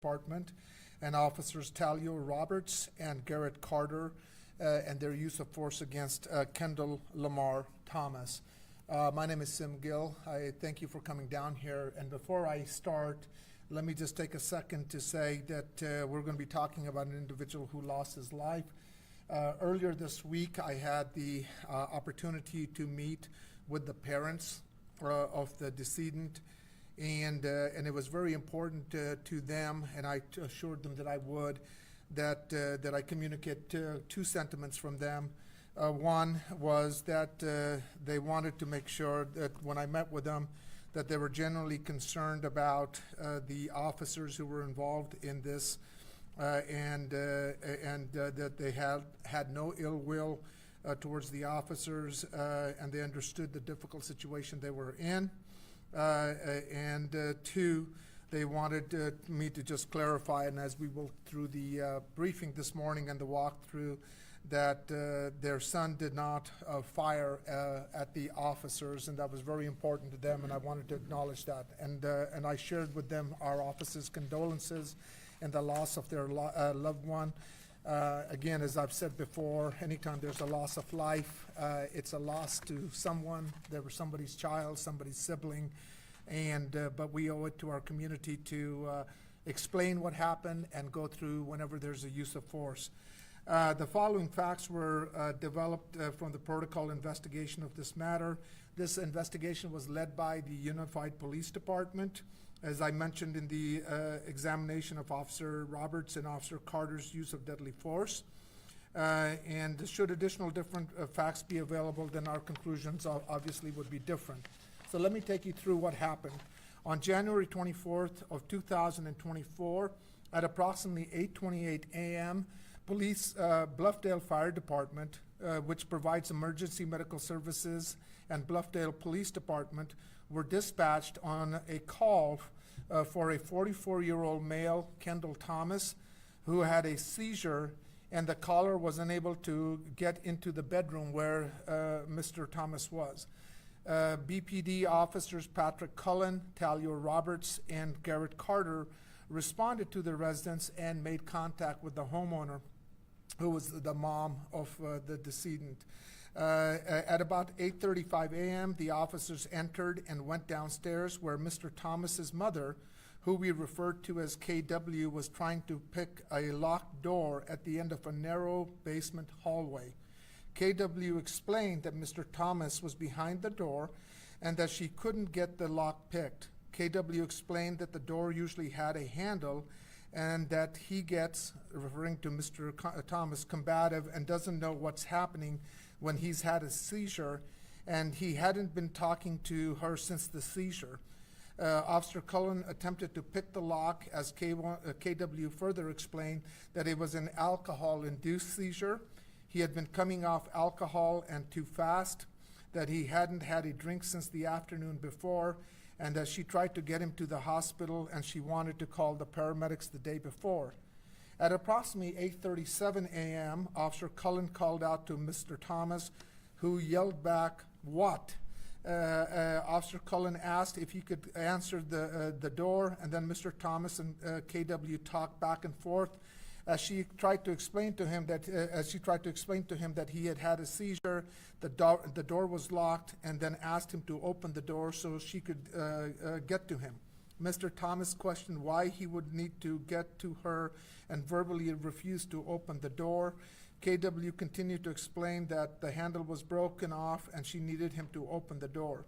Department, and Officers Talio Roberts and Garrett Carter, and their use of force against Kendall Lamar Thomas. My name is Sim Gill. I thank you for coming down here. And before I start, let me just take a second to say that we're going to be talking about an individual who lost his life. Earlier this week, I had the opportunity to meet with the parents of the decedent, and it was very important to them, and I assured them that I would, that I communicate two sentiments from them. One was that they wanted to make sure that when I met with them, that they were genuinely concerned about the officers who were involved in this, and that they had no ill will towards the officers, and they understood the difficult situation they were in. And two, they wanted me to just clarify, and as we will through the briefing this morning and the walkthrough, that their son did not fire at the officers, and that was very important to them, and I wanted to acknowledge that. And I shared with them our office's condolences and the loss of their loved one. Again, as I've said before, anytime there's a loss of life, it's a loss to someone. There was somebody's child, somebody's sibling, and but we owe it to our community to explain what happened and go through whenever there's a use of force. The following facts were developed from the protocol investigation of this matter. This investigation was led by the Unified Police Department. As I mentioned in the examination of Officer Roberts and Officer Carter's use of deadly force. And should additional different facts be available, then our conclusions obviously would be different. So let me take you through what happened. On January 24th of 2024, at approximately 8:28 a.m., Police Bluffdale Fire Department, which provides emergency medical services, and Bluffdale Police Department were dispatched on a call for a 44-year-old male, Kendall Thomas, who had a seizure, and the caller was unable to get into the bedroom where Mr. Thomas was. BPD officers Patrick Cullen, Talio Roberts, and Garrett Carter responded to the residence and made contact with the homeowner, who was the mom of the decedent. At about 8:35 a.m., the officers entered and went downstairs where Mr. Thomas's mother, who we referred to as KW, was trying to pick a locked door at the end of a narrow basement hallway. KW explained that Mr. Thomas was behind the door and that she couldn't get the lock picked. KW explained that the door usually had a handle and that he gets, referring to Mr. Thomas, combative and doesn't know what's happening when he's had a seizure, and he hadn't been talking to her since the seizure. Officer Cullen attempted to pick the lock, as KW further explained that it was an alcohol-induced seizure. He had been coming off alcohol and too fast, that he hadn't had a drink since the afternoon before, and that she tried to get him to the hospital and she wanted to call the paramedics the day before. At approximately 8:37 a.m., Officer Cullen called out to Mr. Thomas, who yelled back, "What?" Officer Cullen asked if he could answer the door, and then Mr. Thomas and KW talked back and forth as she tried to explain to him that he had had a seizure. The door was locked, and then asked him to open the door so she could get to him. Mr. Thomas questioned why he would need to get to her and verbally refused to open the door. KW continued to explain that the handle was broken off and she needed him to open the door.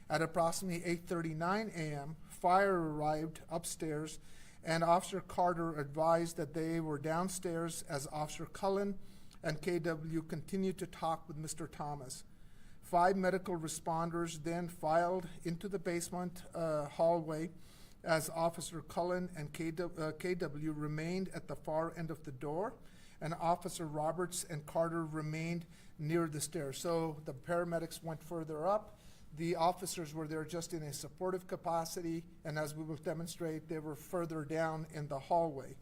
At approximately 8:39 a.m., fire arrived upstairs, and Officer Carter advised that they were downstairs as Officer Cullen and KW continued to talk with Mr. Thomas. 5 medical responders then filed into the basement hallway as Officer Cullen and KW remained at the far end of the door, and Officer Roberts and Carter remained near the stairs. So the paramedics went further up. The officers were there just in a supportive capacity, and as we will demonstrate, they were further down in the hallway.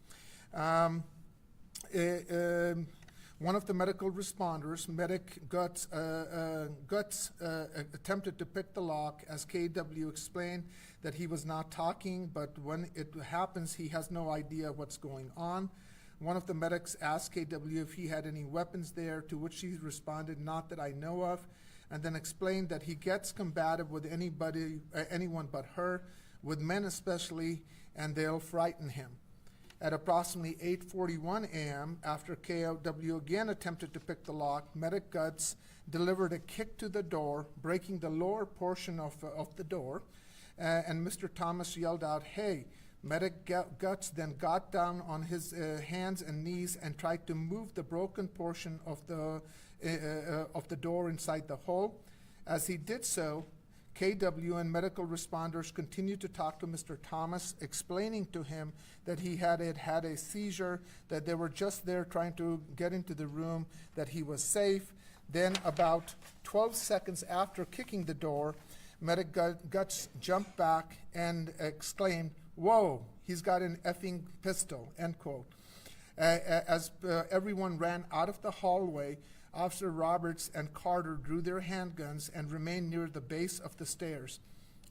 One of the medical responders, medic Guts, attempted to pick the lock as KW explained that he was not talking, but when it happens, he has no idea what's going on. One of the medics asked KW if he had any weapons there, to which he responded, "Not that I know of," and then explained that he gets combative with anyone but her, with men especially, and they'll frighten him. At approximately 8:41 a.m., after KW again attempted to pick the lock, medic Guts delivered a kick to the door, breaking the lower portion of the door, and Mr. Thomas yelled out, "Hey!" Medic Guts then got down on his hands and knees and tried to move the broken portion of the door inside the hole. As he did so, KW and medical responders continued to talk to Mr. Thomas, explaining to him that he had a seizure, that they were just there trying to get into the room, that he was safe. Then about 12 seconds after kicking the door, medic Guts jumped back and exclaimed, "Whoa, he's got an effing pistol," end quote. As everyone ran out of the hallway, Officer Roberts and Carter drew their handguns and remained near the base of the stairs.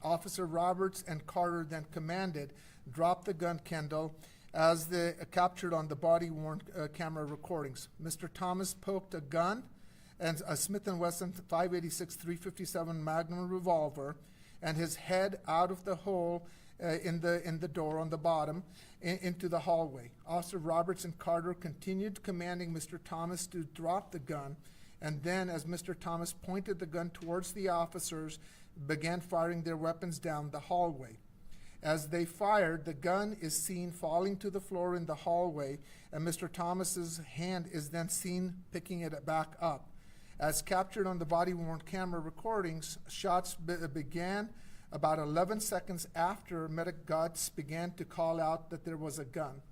Officer Roberts and Carter then commanded, "Drop the gun, Kendall," as they captured on the body-worn camera recordings. Mr. Thomas poked a gun and a Smith & Wesson 5.86 .357 Magnum revolver and his head out of the hole in the door on the bottom into the hallway. Officer Roberts and Carter continued commanding Mr. Thomas to drop the gun, and then as Mr. Thomas pointed the gun towards the officers, began firing their weapons down the hallway. As they fired, the gun is seen falling to the floor in the hallway, and Mr. Thomas's hand is then seen picking it back up. As captured on the body-worn camera recordings, shots began about 11 seconds after medic Guts began to call out that there was a gun.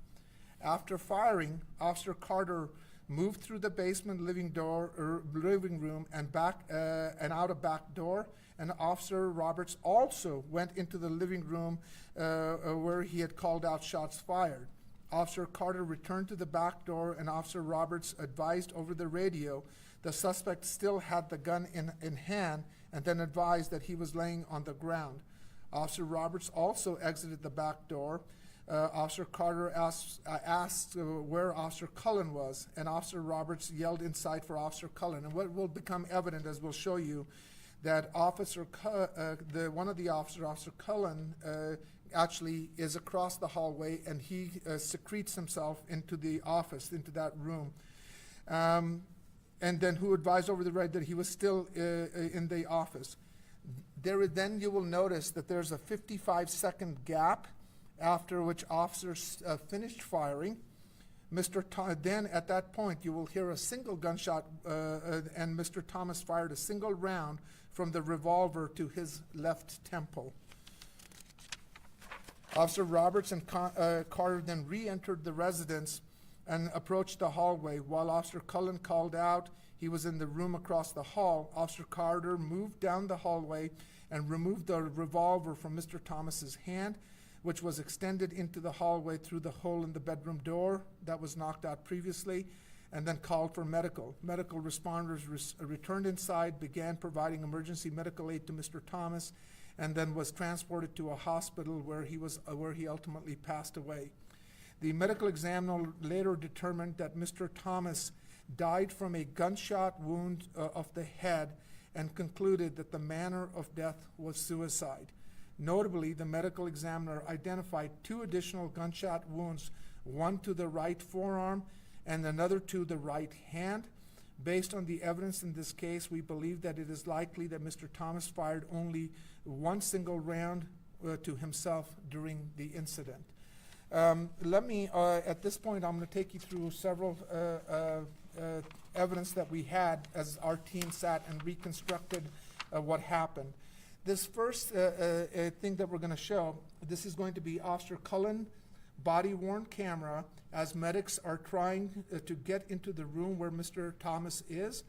After firing, Officer Carter moved through the basement living room and back and out a back door, and Officer Roberts also went into the living room where he had called out shots fired. Officer Carter returned to the back door, and Officer Roberts advised over the radio the suspect still had the gun in hand, and then advised that he was laying on the ground. Officer Roberts also exited the back door. Officer Carter asked where Officer Cullen was, and Officer Roberts yelled inside for Officer Cullen. And what will become evident, as we'll show you, that one of the officers, Officer Cullen, actually is across the hallway, and he secretes himself into the office, into that room. And then who advised over the radio that he was still in the office. Then you will notice that there's a 55-second gap after which officers finished firing. Then at that point you will hear a single gunshot, and Mr. Thomas fired a single round from the revolver to his left temple. Officer Roberts and Carter then re-entered the residence and approached the hallway. While Officer Cullen called out he was in the room across the hall, Officer Carter moved down the hallway and removed the revolver from Mr. Thomas's hand, which was extended into the hallway through the hole in the bedroom door that was knocked out previously, and then called for medical. Medical responders returned inside, began providing emergency medical aid to Mr. Thomas, and then was transported to a hospital where he ultimately passed away. The medical examiner later determined that Mr. Thomas died from a gunshot wound of the head and concluded that the manner of death was suicide. Notably, the medical examiner identified 2 additional gunshot wounds, one to the right forearm and another to the right hand. Based on the evidence in this case, we believe that it is likely that Mr. Thomas fired only one single round to himself during the incident. At this point, I'm going to take you through several evidence that we had as our team sat and reconstructed what happened. This first thing that we're going to show, this is going to be Officer Cullen body-worn camera as medics are trying to get into the room where Mr. Thomas is.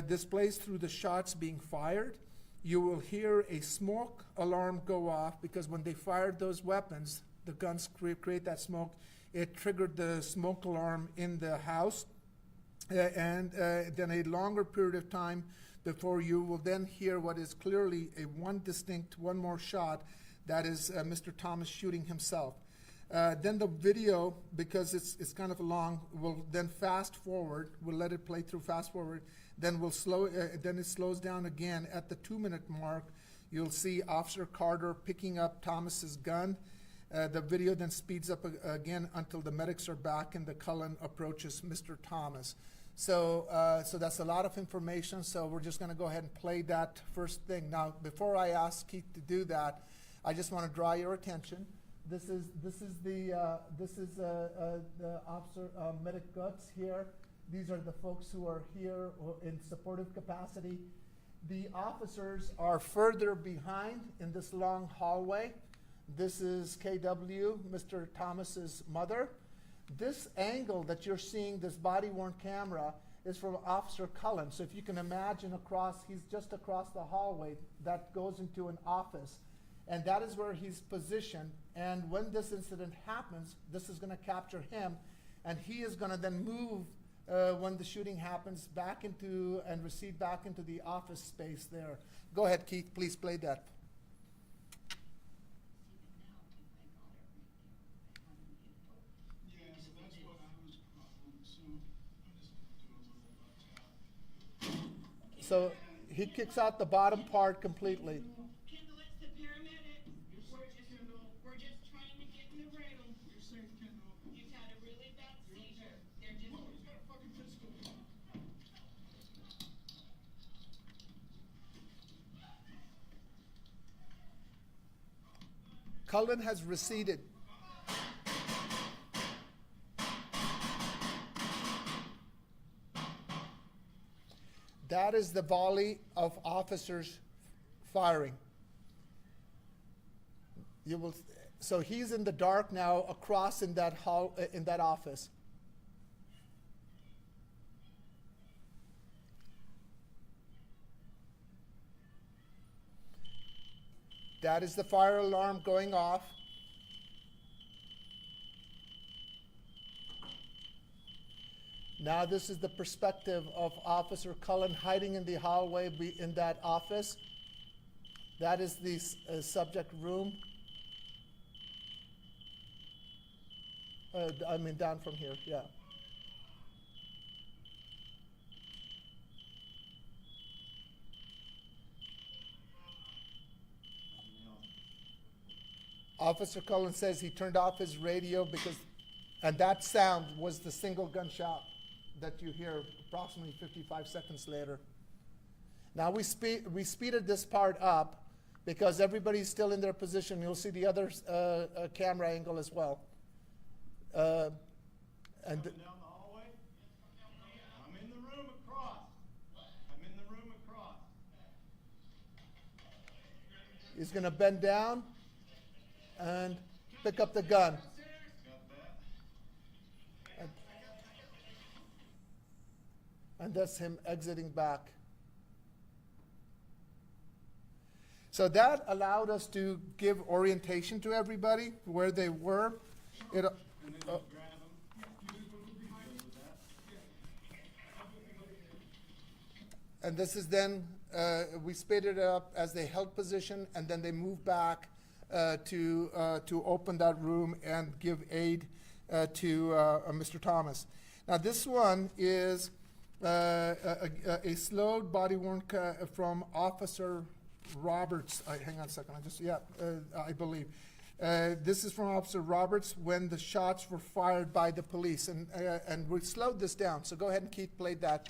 Displays through the shots being fired. You will hear a smoke alarm go off because when they fired those weapons, the guns create that smoke. It triggered the smoke alarm in the house. and then a longer period of time before you will then hear what is clearly one more shot, that is Mr. Thomas shooting himself. Then the video, because it's kind of long, will then fast forward. We'll let it play through fast forward. Then then it slows down again at the 2-minute mark. You'll see Officer Carter picking up Thomas's gun. The video then speeds up again until the medics are back and the Cullen approaches Mr. Thomas. So that's a lot of information. So we're just going to go ahead and play that first thing. Now, before I ask Keith to do that, I just want to draw your attention. This is the officer medic guts here. These are the folks who are here in supportive capacity. The officers are further behind in this long hallway. This is KW, Mr. Thomas's mother. This angle that you're seeing, this body-worn camera, is from Officer Cullen. So if you can imagine he's just across the hallway that goes into an office. And that is where he's positioned. And when this incident happens, this is going to capture him. And he is going to then move when the shooting happens back into and recede back into the office space there. Go ahead, Keith, please play that. So he kicks out the bottom part completely. Kendall, it's the paramedic. We're just trying to get in the room. You're safe, Kendall. You've had a really bad seizure. They're just. Whoa, he's got a fucking pistol. Cullen has receded. That is the volley of officers firing. So he's in the dark now, across in that hall, in that office. That is the fire alarm going off. Now this is the perspective of Officer Cullen hiding in the hallway in that office. That is the subject room. I mean down from here, yeah. Officer Cullen says he turned off his radio and that sound was the single gunshot that you hear approximately 55 seconds later. Now we speeded this part up because everybody's still in their position. You'll see the other camera angle as well. Coming down the hallway? I'm in the room across. He's going to bend down and pick up the gun. And that's him exiting back. So that allowed us to give orientation to everybody where they were. And this is then, we speeded it up as they held position, and then they moved back to open that room and give aid to Mr. Thomas. Now this one is a slowed body-worn from Officer Roberts. Hang on a second. I believe. This is from Officer Roberts when the shots were fired by the police. And we slowed this down. So go ahead and Keith play that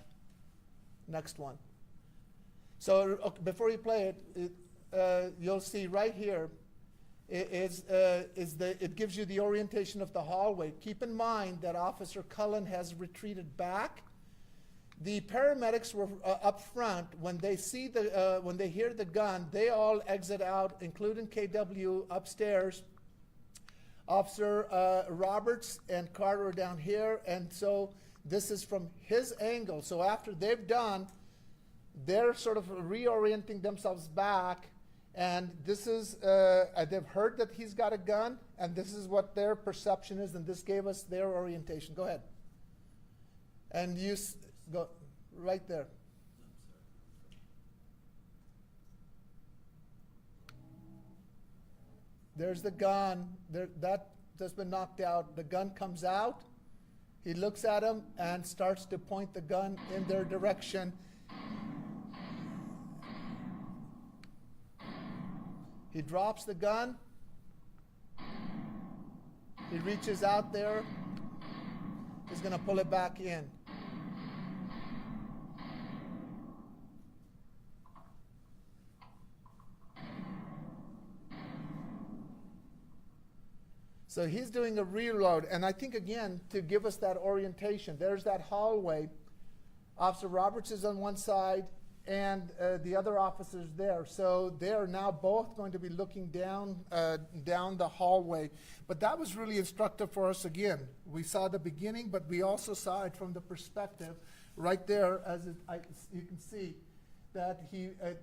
next one. So before you play it, you'll see right here it gives you the orientation of the hallway. Keep in mind that Officer Cullen has retreated back. The paramedics were up front. When they see when they hear the gun, they all exit out, including KW upstairs. Officer Roberts and Carter are down here, and so this is from his angle. So after they've done, they're sort of reorienting themselves back, and this is they've heard that he's got a gun, and this is what their perception is, and this gave us their orientation. Go ahead. And you go right there. There's the gun. That's been knocked out. The gun comes out. He looks at him and starts to point the gun in their direction. He drops the gun. He reaches out there. He's going to pull it back in. So he's doing a reload, and I think, again, to give us that orientation, there's that hallway. Officer Roberts is on one side, and the other officers there. So they are now both going to be looking down the hallway. But that was really instructive for us again. We saw the beginning, but we also saw it from the perspective right there, you can see that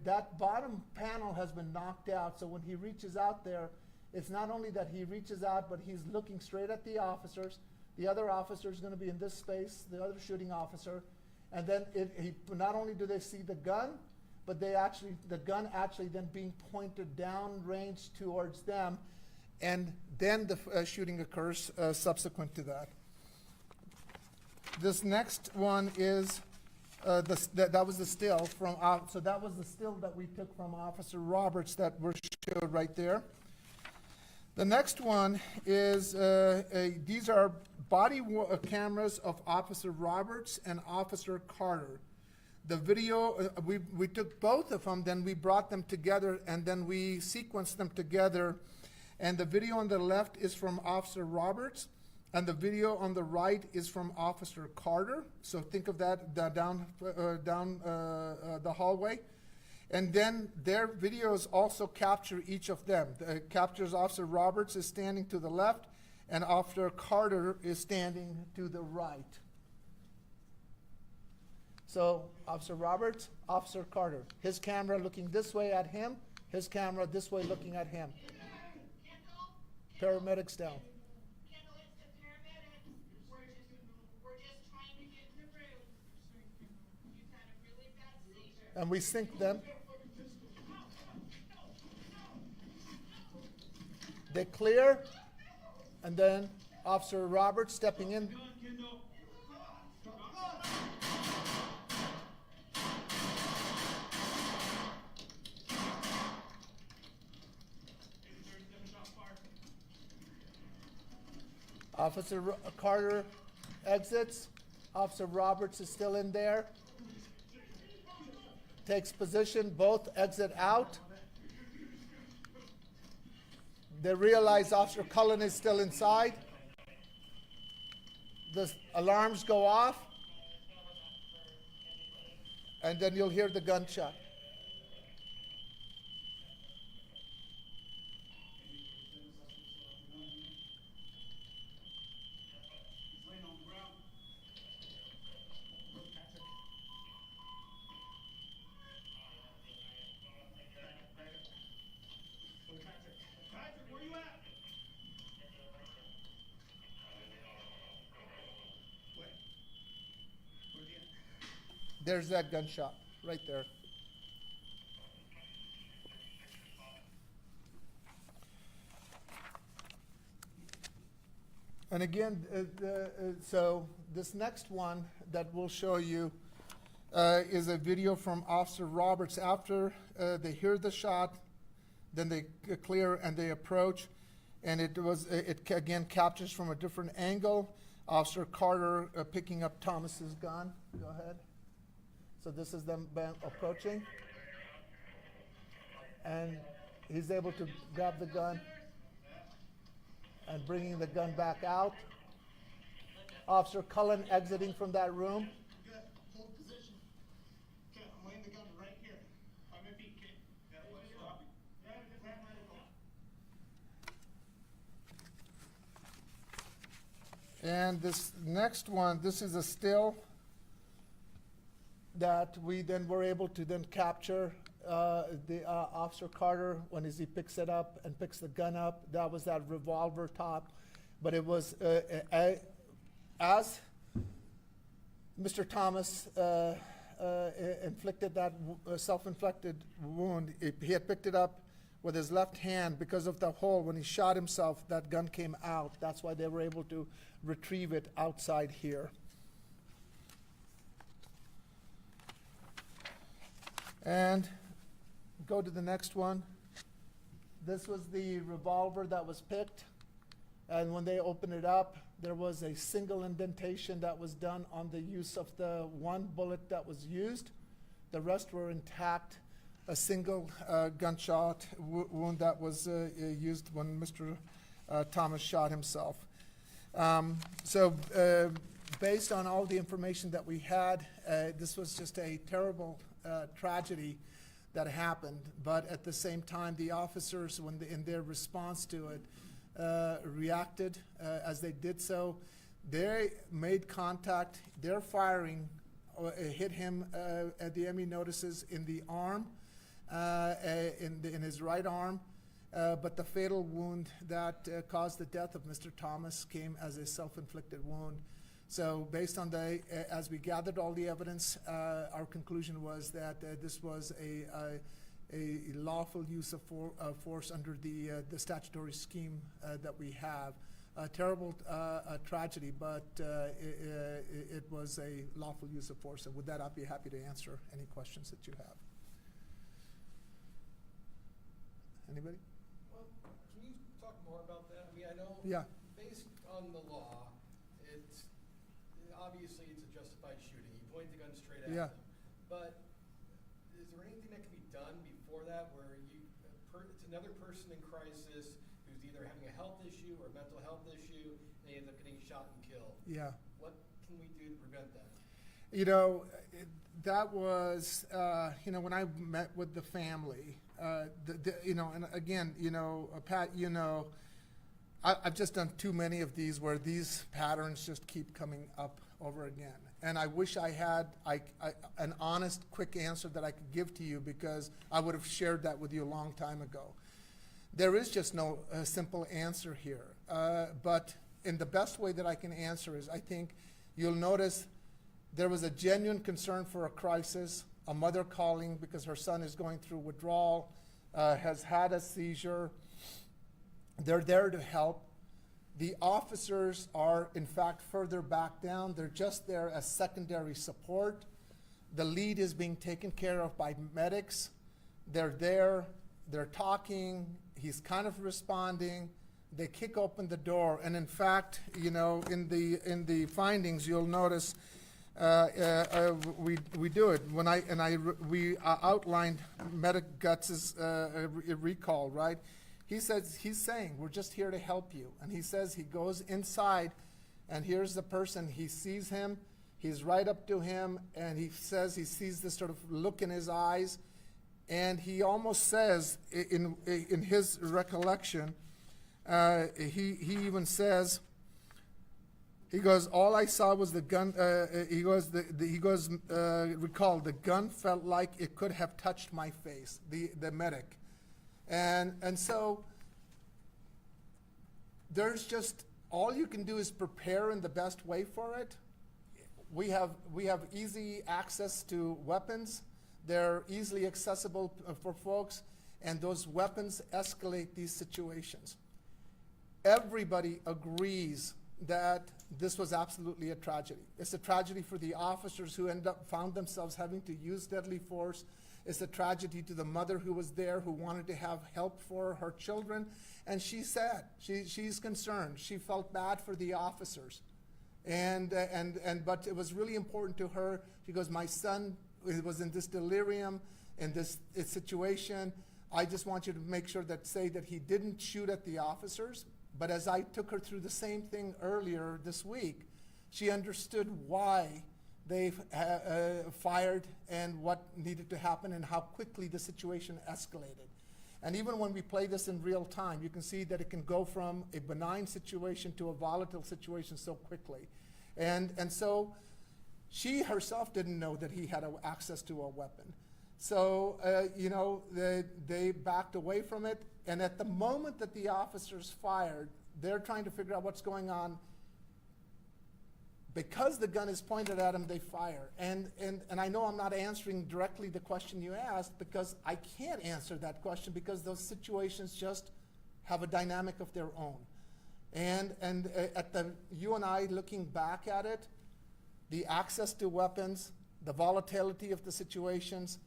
that bottom panel has been knocked out. So when he reaches out there, it's not only that he reaches out, but he's looking straight at the officers. The other officer is going to be in this space, the other shooting officer. And then not only do they see the gun, but the gun actually then being pointed down range towards them. And then the shooting occurs subsequent to that. This next one is, that was the still from, so that was the still that we took from Officer Roberts that were showed right there. The next one is, these are body cameras of Officer Roberts and Officer Carter. The video, we took both of them, then we brought them together, and then we sequenced them together. And the video on the left is from Officer Roberts, and the video on the right is from Officer Carter. So think of that down the hallway. And then their videos also capture each of them. It captures Officer Roberts is standing to the left, and Officer Carter is standing to the right. So Officer Roberts, Officer Carter. His camera looking this way at him, his camera this way looking at him. Paramedics down. Kendall, it's the paramedics. We're just trying to get in the room. You've had a really bad seizure. And we sync them. They clear, and then Officer Roberts stepping in. Officer Carter exits. Officer Roberts is still in there. Takes position, both exit out. They realize Officer Cullen is still inside. The alarms go off. And then you'll hear the gunshot. There's that gunshot right there. And again, so this next one that we'll show you is a video from Officer Roberts after they hear the shot, then they clear and they approach, and it again captures from a different angle. Officer Carter picking up Thomas's gun. Go ahead. So this is them approaching, and he's able to grab the gun and bringing the gun back out. Officer Cullen exiting from that room. Good. Hold position. Okay, I'm laying the gun right here. 5 feet, okay? Yeah, let's stop. Yeah, just have my go. And this next one, this is a still that we then were able to then capture the Officer Carter when he picks it up and picks the gun up. That was that revolver top, but it was as Mr. Thomas inflicted that self-inflicted wound. He had picked it up with his left hand because of the hole. When he shot himself, that gun came out. That's why they were able to retrieve it outside here. And go to the next one. This was the revolver that was picked. And when they opened it up, there was a single indentation that was done on the use of the one bullet that was used. The rest were intact. A single gunshot wound that was used when Mr. Thomas shot himself. Based on all the information that we had, this was just a terrible tragedy that happened. But at the same time, the officers, in their response to it, reacted as they did so. They made contact. Their firing hit him at the ME notices in the arm, in his right arm. But the fatal wound that caused the death of Mr. Thomas came as a self-inflicted wound. So based on as we gathered all the evidence, our conclusion was that this was a lawful use of force under the statutory scheme that we have. A terrible tragedy, but it was a lawful use of force. And with that, I'd be happy to answer any questions that you have. Anybody? Well, can you talk more about that? I mean, I know Yeah. based on the law, obviously it's a justified shooting. You point the gun straight at Yeah. them. But is there anything that can be done before that where it's another person in crisis who's either having a health issue or a mental health issue, and they end up getting shot and killed? Yeah. What can we do to prevent that? You know, that was, when I met with the family, and again, Pat, I've just done too many of these where these patterns just keep coming up over again. And I wish I had an honest, quick answer that I could give to you, because I would have shared that with you a long time ago. There is just no simple answer here. But in the best way that I can answer is, I think you'll notice there was a genuine concern for a crisis, a mother calling because her son is going through withdrawal, has had a seizure. They're there to help. The officers are, in fact, further back down. They're just there as secondary support. The lead is being taken care of by medics. They're there. They're talking. He's kind of responding. They kick open the door. And in fact, in the findings, you'll notice we do it. We outlined Medic Guts' recall, right? He's saying, we're just here to help you. And he says he goes inside, and here's the person. He sees him. He's right up to him, and he says he sees this sort of look in his eyes. And he almost says, in his recollection, he even says, he goes, all I saw was the gun. Recall, the gun felt like it could have touched my face, the medic. And so there's just, all you can do is prepare in the best way for it. We have easy access to weapons. They're easily accessible for folks, and those weapons escalate these situations. Everybody agrees that this was absolutely a tragedy. It's a tragedy for the officers who found themselves having to use deadly force. It's a tragedy to the mother who was there, who wanted to have help for her children. And she's sad. She's concerned. She felt bad for the officers. But it was really important to her. She goes, my son was in this delirium, in this situation. I just want you to say that he didn't shoot at the officers. But as I took her through the same thing earlier this week, she understood why they fired and what needed to happen and how quickly the situation escalated. And even when we play this in real time, you can see that it can go from a benign situation to a volatile situation so quickly. And so she herself didn't know that he had access to a weapon. So, they backed away from it. And at the moment that the officers fired, they're trying to figure out what's going on. Because the gun is pointed at them, they fire. And I know I'm not answering directly the question you asked because I can't answer that question because those situations just have a dynamic of their own. And you and I looking back at it, the access to weapons, the volatility of the situations,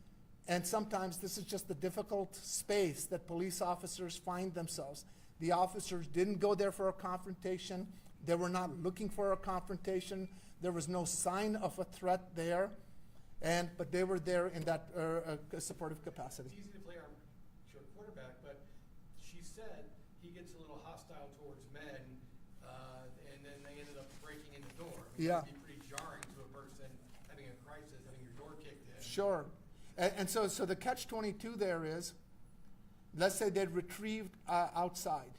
and sometimes this is just the difficult space that police officers find themselves. The officers didn't go there for a confrontation. They were not looking for a confrontation. There was no sign of a threat there, but they were there in that supportive capacity. It's easy to play armchair quarterback, but she said he gets a little hostile towards men, and then they ended up breaking in the door. I mean, Yeah. That'd be pretty jarring to a person having a crisis, having your door kicked in. Sure. And so the catch-22 there is, let's say they'd retrieved outside,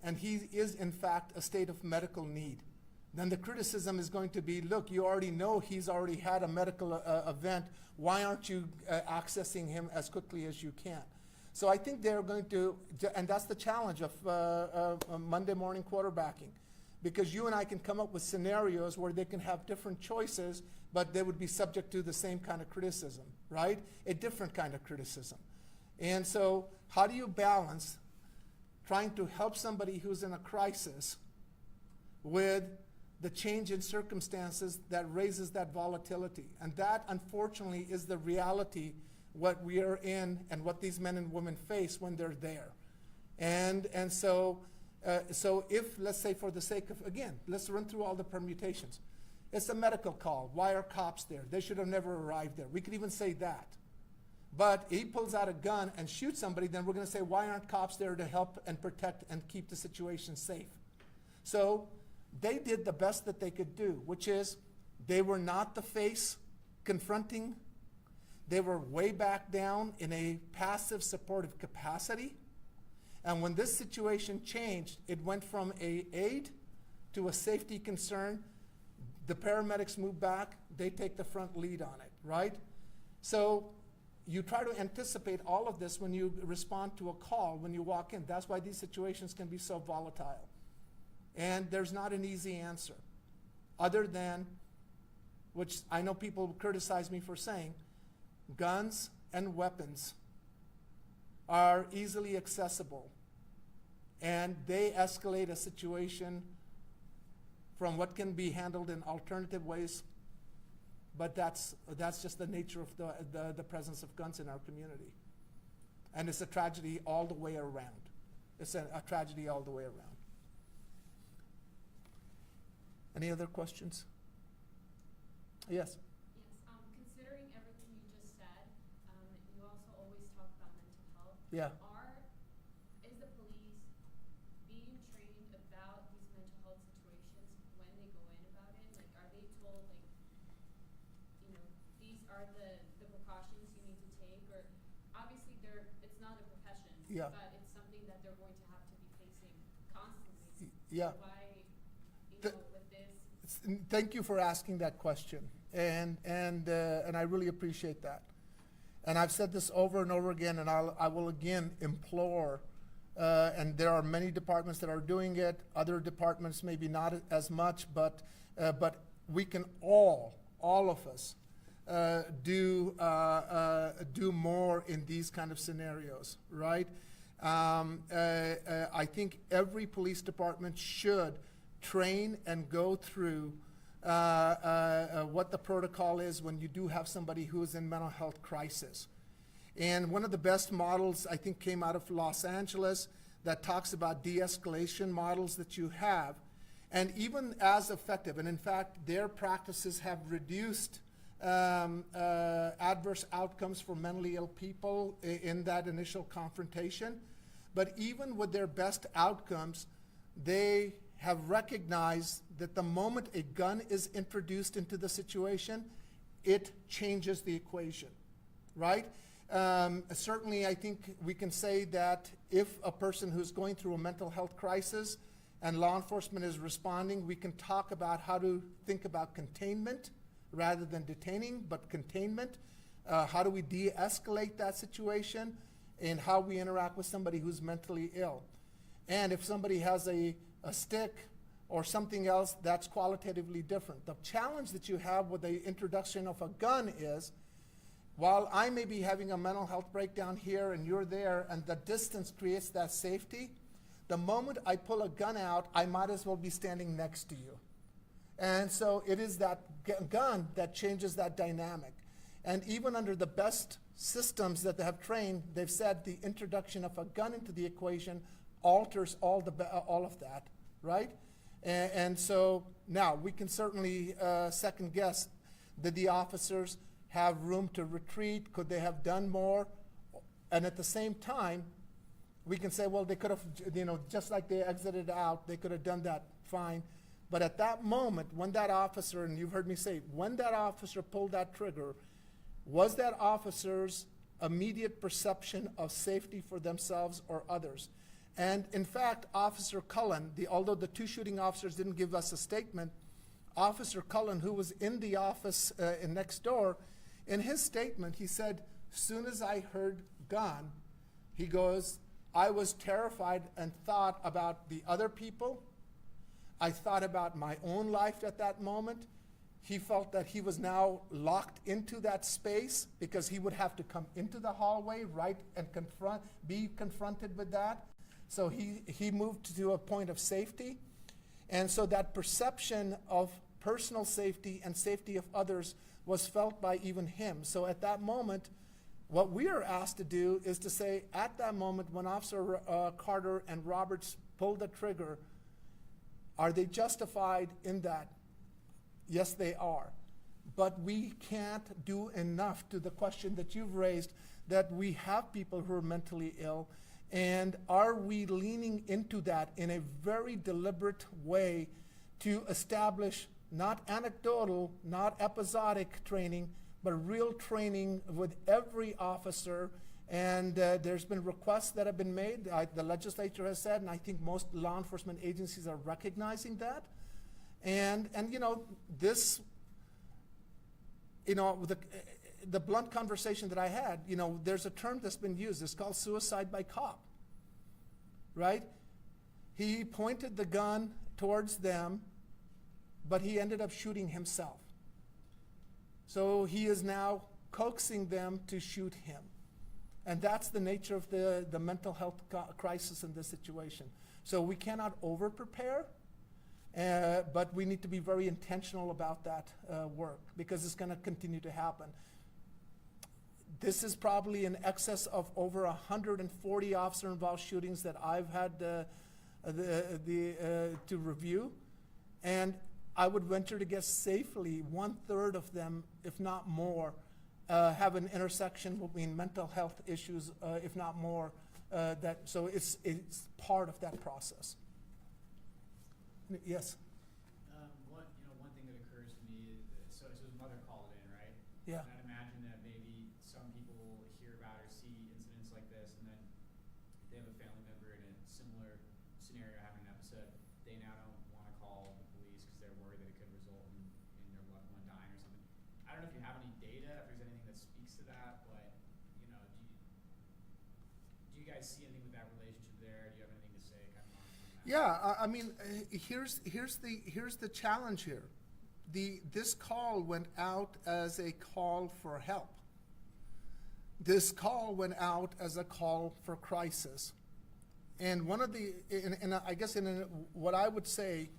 and he is in fact a state of medical need. Then the criticism is going to be, look, you already know he's already had a medical event. Why aren't you accessing him as quickly as you can? So I think they're going to, and that's the challenge of Monday morning quarterbacking, because you and I can come up with scenarios where they can have different choices, but they would be subject to the same kind of criticism, right? A different kind of criticism. And so how do you balance trying to help somebody who's in a crisis with the change in circumstances that raises that volatility? And that, unfortunately, is the reality what we are in and what these men and women face when they're there. And so if, let's say for the sake of, again, let's run through all the permutations. It's a medical call. Why are cops there? They should have never arrived there. We could even say that. But he pulls out a gun and shoots somebody, then we're going to say, why aren't cops there to help and protect and keep the situation safe? So they did the best that they could do, which is they were not the face confronting. They were way back down in a passive supportive capacity. And when this situation changed, it went from an aid to a safety concern. The paramedics move back, they take the front lead on it, right? So you try to anticipate all of this when you respond to a call, when you walk in. That's why these situations can be so volatile. And there's not an easy answer, other than, which I know people criticize me for saying, guns and weapons are easily accessible, and they escalate a situation from what can be handled in alternative ways, but that's just the nature of the presence of guns in our community. And it's a tragedy all the way around. It's a tragedy all the way around. Any other questions? Yes. Yes, considering everything you just said, you also always talk about mental health. Yeah. Is the police being trained about these mental health situations when they go in about it? Like, are they told, like, these are the precautions you need to take? Or obviously it's not a profession, Yeah. but it's something that they're going to have to be facing constantly. Yeah. So why, The- with this? Thank you for asking that question, and I really appreciate that. And I've said this over and over again, and I will again implore. And there are many departments that are doing it. Other departments maybe not as much, but we can all of us do more in these kind of scenarios, right? I think every police department should train and go through what the protocol is when you do have somebody who is in mental health crisis. And one of the best models, I think, came out of Los Angeles that talks about de-escalation models that you have, and even as effective. And in fact, their practices have reduced adverse outcomes for mentally ill people in that initial confrontation. But even with their best outcomes, they have recognized that the moment a gun is introduced into the situation, it changes the equation, right? Certainly, I think we can say that if a person who's going through a mental health crisis and law enforcement is responding, we can talk about how to think about containment rather than detaining, but containment. How do we de-escalate that situation, and how we interact with somebody who's mentally ill. And if somebody has a stick or something else that's qualitatively different. The challenge that you have with the introduction of a gun is, while I may be having a mental health breakdown here and you're there, and the distance creates that safety, the moment I pull a gun out, I might as well be standing next to you. And so it is that gun that changes that dynamic. And even under the best systems that they have trained, they've said the introduction of a gun into the equation alters all of that, right? And so now we can certainly second guess, did the officers have room to retreat? Could they have done more? And at the same time, we can say, well, they could have, just like they exited out, they could have done that fine. But at that moment, when that officer, and you've heard me say, when that officer pulled that trigger, was that officer's immediate perception of safety for themselves or others? And in fact, Officer Cullen, although the two shooting officers didn't give us a statement, Officer Cullen, who was in the office next door, in his statement, he said, soon as I heard gun, he goes, I was terrified and thought about the other people. I thought about my own life at that moment. He felt that he was now locked into that space because he would have to come into the hallway, right, and be confronted with that. So he moved to a point of safety. And so that perception of personal safety and safety of others was felt by even him. So at that moment, what we are asked to do is to say, at that moment when Officer Carter and Roberts pulled the trigger, are they justified in that? Yes, they are. But we can't do enough to the question that you've raised, that we have people who are mentally ill, and are we leaning into that in a very deliberate way to establish not anecdotal, not episodic training, but real training with every officer. And there's been requests that have been made. The legislature has said, and I think most law enforcement agencies are recognizing that. And this, the blunt conversation that I had, there's a term that's been used. It's called suicide by cop, right? He pointed the gun towards them, but he ended up shooting himself. So he is now coaxing them to shoot him. And that's the nature of the mental health crisis in this situation. So we cannot over-prepare, but we need to be very intentional about that work, because it's going to continue to happen. This is probably in excess of over 140 officer-involved shootings that I've had to review. And I would venture to guess safely 1/3 of them, if not more, have an intersection between mental health issues, if not more. So it's part of that process. Yes. One thing that occurs to me is, so his mother called in, right? Yeah. And I'd imagine that maybe some people hear about or see incidents like this, and then if they have a family member in a similar scenario having an episode, they now don't want to call the police because they're worried that it could result in their loved one dying or something. I don't know if you have any data, if there's anything that speaks to that, but do you guys see anything with that relationship there? Do you have anything to say kind of on that? Yeah, I mean, here's the challenge here. This call went out as a call for help. This call went out as a call for crisis. And one of I guess what I would say,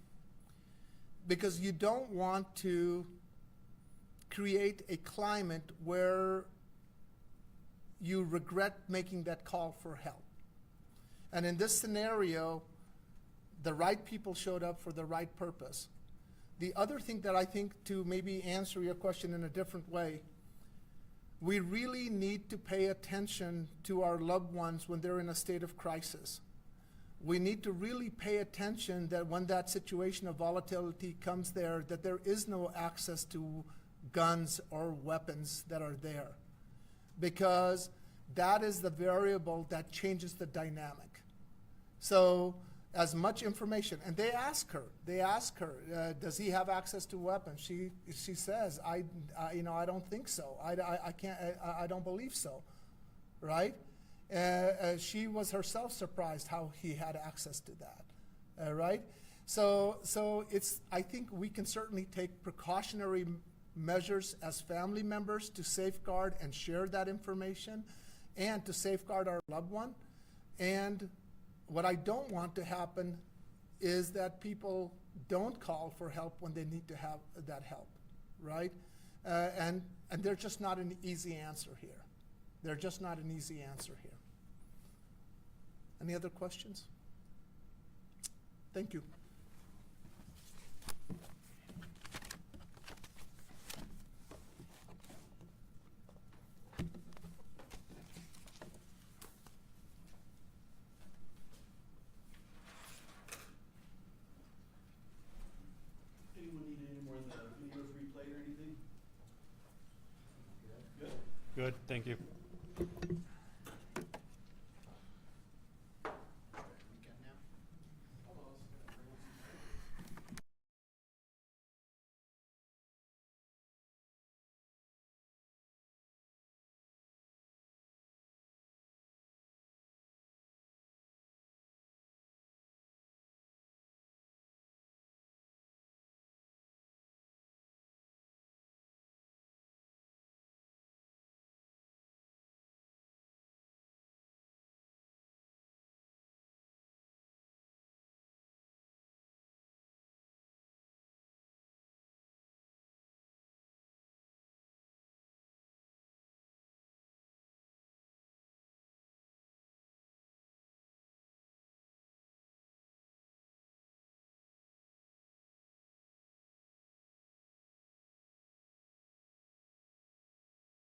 because you don't want to create a climate where you regret making that call for help. And in this scenario, the right people showed up for the right purpose. The other thing that I think, to maybe answer your question in a different way, we really need to pay attention to our loved ones when they're in a state of crisis. We need to really pay attention that when that situation of volatility comes there, that there is no access to guns or weapons that are there, because that is the variable that changes the dynamic. So as much information, and they ask her, does he have access to weapons? She says, I don't think so. I don't believe so, right? She was herself surprised how he had access to that, right? So it's, I think we can certainly take precautionary measures as family members to safeguard and share that information and to safeguard our loved one. And what I don't want to happen is that people don't call for help when they need to have that help, right? And there's just not an easy answer here. There's just not an easy answer here. Any other questions? Thank you. Anyone need any more of the videos replayed or anything? Good? Good, thank you.